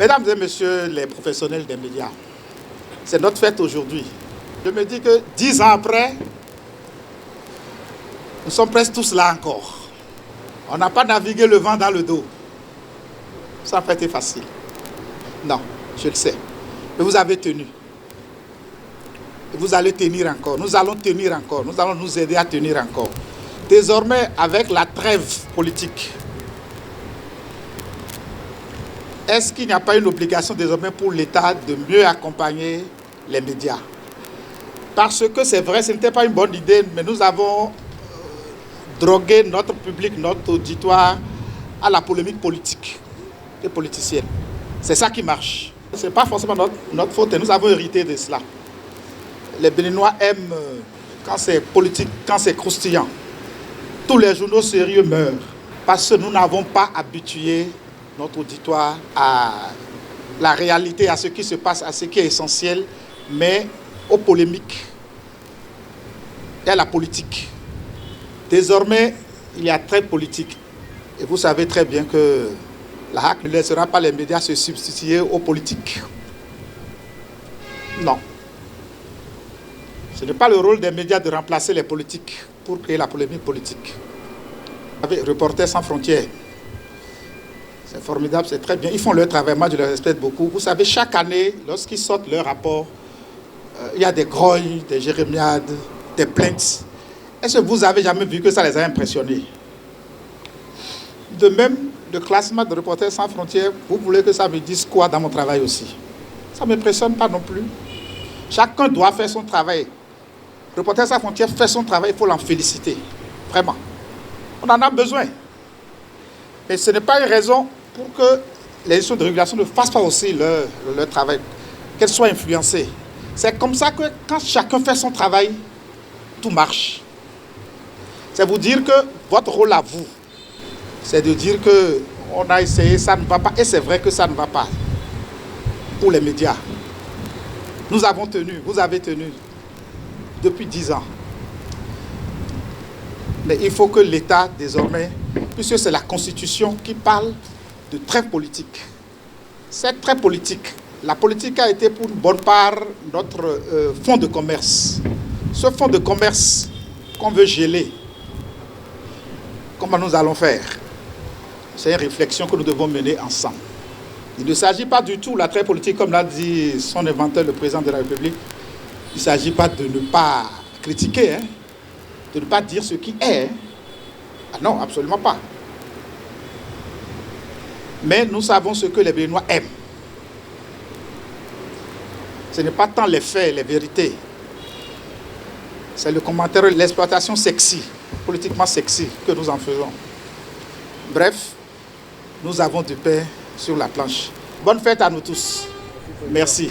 Mesdames et messieurs les professionnels des médias, c'est notre fête aujourd'hui. Je me dis que 10 ans après, nous sommes presque tous là encore. On n'a pas navigué le vent dans le dos. Ça n'a pas été facile. Non, je le sais. Mais vous avez tenu. Et vous allez tenir encore. Nous allons tenir encore. Nous allons nous aider à tenir encore. Désormais, avec la trêve politique, est-ce qu'il n'y a pas une obligation désormais pour l'État de mieux accompagner les médias? Parce que c'est vrai, ce n'était pas une bonne idée, mais nous avons drogué notre public, notre auditoire à la polémique politique et politicienne. C'est ça qui marche. Ce n'est pas forcément notre faute et nous avons hérité de cela. Les Béninois aiment quand c'est politique, quand c'est croustillant. Tous les journaux sérieux meurent parce que nous n'avons pas habitué notre auditoire à la réalité, à ce qui se passe, à ce qui est essentiel, mais aux polémiques et à la politique. Désormais, il y a très politique. Et vous savez très bien que la HAC ne laissera pas les médias se substituer aux politiques. Non. Ce n'est pas le rôle des médias de remplacer les politiques pour créer la polémique politique. Avec Reporters sans frontières, c'est formidable, c'est très bien. Ils font leur travail, moi je les respecte beaucoup. Vous savez, chaque année, lorsqu'ils sortent leur rapport, il y a des grognes, des jérémiades, des plaintes. Est-ce que vous avez jamais vu que ça les a impressionnés? De même, le classement de Reporters sans frontières, vous voulez que ça me dise quoi dans mon travail aussi? Ça ne m'impressionne pas non plus. Chacun doit faire son travail. Reporters sans frontières fait son travail, il faut l'en féliciter. Vraiment. On en a besoin. Mais ce n'est pas une raison pour que les institutions de régulation ne fassent pas aussi leur travail, qu'elles soient influencées. C'est comme ça que quand chacun fait son travail, tout marche. C'est vous dire que votre rôle à vous, c'est de dire qu'on a essayé, ça ne va pas. Et c'est vrai que ça ne va pas pour les médias. Nous avons tenu, vous avez tenu depuis 10 ans. Mais il faut que l'État, désormais, puisque c'est la Constitution qui parle de trêve politique. C'est très politique. La politique a été pour une bonne part notre fonds de commerce. Ce fonds de commerce qu'on veut geler, comment nous allons faire? C'est une réflexion que nous devons mener ensemble. Il ne s'agit pas du tout, la trêve politique, comme l'a dit son inventeur, le président de la République, il ne s'agit pas de ne pas critiquer, hein, de ne pas dire ce qui est. Hein. Ah non, absolument pas. Mais nous savons ce que les Béninois aiment. Ce n'est pas tant les faits, les vérités. C'est le commentaire, l'exploitation sexy, politiquement sexy, que nous en faisons. Bref, nous avons du pain sur la planche. Bonne fête à nous tous. Merci.